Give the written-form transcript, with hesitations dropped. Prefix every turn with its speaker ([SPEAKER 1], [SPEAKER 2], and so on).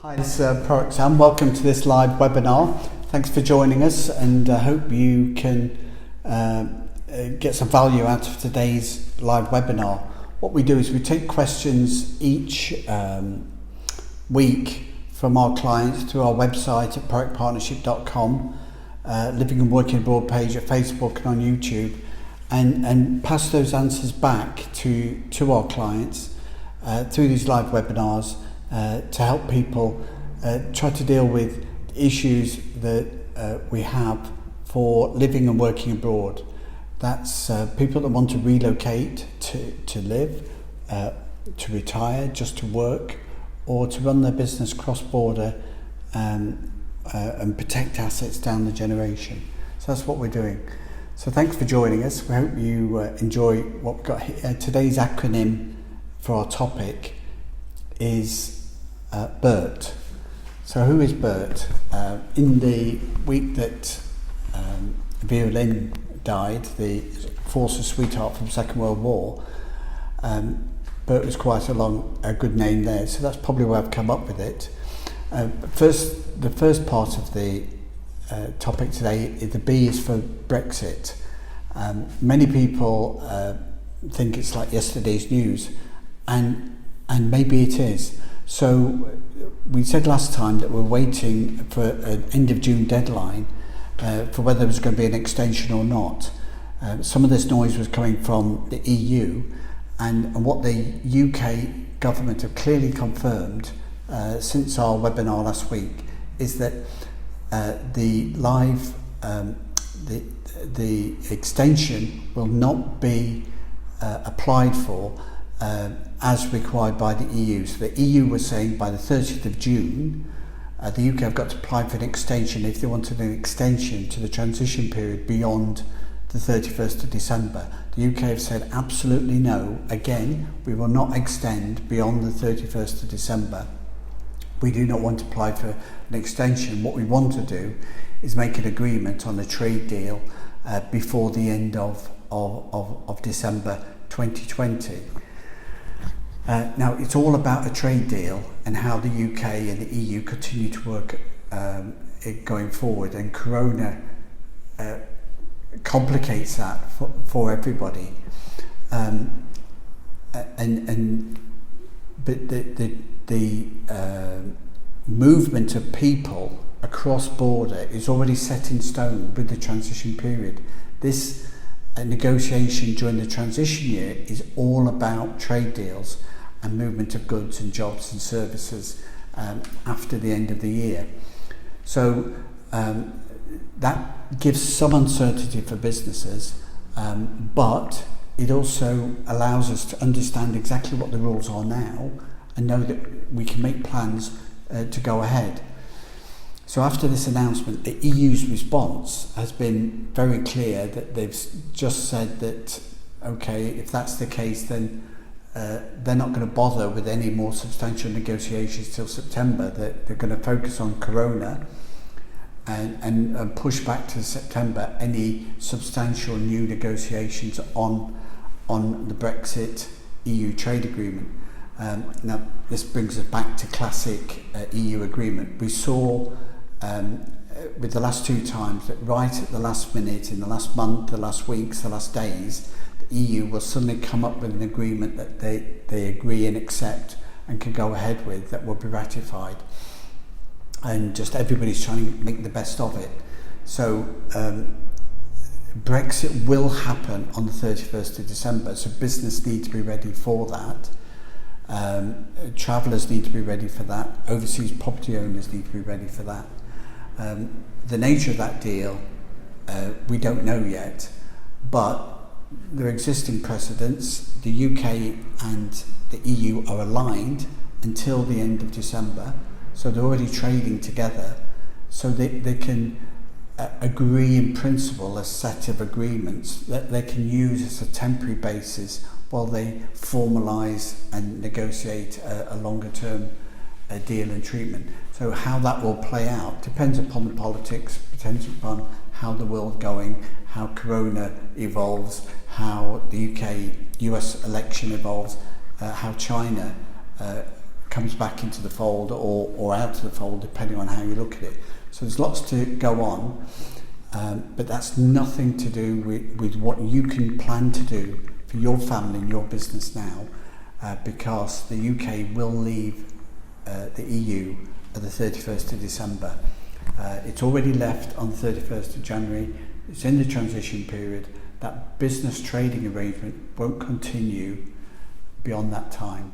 [SPEAKER 1] Hi, this is ProACT Sam. Welcome to this live webinar. Thanks for joining us, and I hope you can get some value out of today's live webinar. What we do is we take questions each week from our clients through our website at proactpartnership.com, living and working abroad page at Facebook and on YouTube, and pass those answers back to our clients through these live webinars to help people try to deal with issues that we have for living and working abroad. That's people that want to relocate to live, to retire, just to work, or to run their business cross-border and protect assets down the generation. So that's what we're doing. So thanks for joining us. We hope you enjoy what we've got here. Today's acronym for our topic is BERT. So who is BERT? In the week that Vera Lynn died, the forces sweetheart from the Second World War, BERT was quite a good name there, so that's probably where I've come up with it. The first part of the topic today, the B is for Brexit. Many people think it's like yesterday's news, and maybe it is. So we said last time that we're waiting for an end of June deadline for whether there was going to be an extension or not. Some of this noise was coming from the EU, and what the UK government have clearly confirmed since our webinar last week is that the extension will not be applied for as required by the EU. So the EU was saying by the 30th of June, the UK have got to apply for an extension if they wanted an extension to the transition period beyond the 31st of December. The UK have said absolutely no. Again, we will not extend beyond the 31st of December. We do not want to apply for an extension. What we want to do is make an agreement on a trade deal before the end of December 2020. Now, it's all about a trade deal and how the UK and the EU continue to work going forward, and Corona complicates that for everybody. But the movement of people across border is already set in stone with the transition period. This negotiation during the transition year is all about trade deals and movement of goods and jobs and services after the end of the year. So that gives some uncertainty for businesses, but it also allows us to understand exactly what the rules are now and know that we can make plans to go ahead. So after this announcement, the EU's response has been very clear that they've just said that, okay, if that's the case, then they're not going to bother with any more substantial negotiations till September. They're going to focus on Corona and push back to September any substantial new negotiations on the Brexit EU trade agreement. Now, this brings us back to classic EU agreement. We saw with the last two times that right at the last minute, in the last month, the last weeks, the last days, the EU will suddenly come up with an agreement that they agree and accept and can go ahead with, that will be ratified. And just everybody's trying to make the best of it. So Brexit will happen on the 31st of December, so business need to be ready for that. Travellers need to be ready for that. Overseas property owners need to be ready for that. The nature of that deal, we don't know yet, but there are existing precedents. The UK and the EU are aligned until the end of December, so they're already trading together, so they can agree in principle a set of agreements that they can use as a temporary basis while they formalise and negotiate a longer term deal and treatment. So how that will play out depends upon the politics, depends upon how the world going, how Corona evolves, how the UK-US election evolves, how China comes back into the fold or out of the fold, depending on how you look at it. So there's lots to go on, but that's nothing to do with what you can plan to do for your family and your business now, because the UK will leave the EU at the 31st of December. It's already left on the 31st of January. It's in the transition period. That business trading arrangement won't continue beyond that time.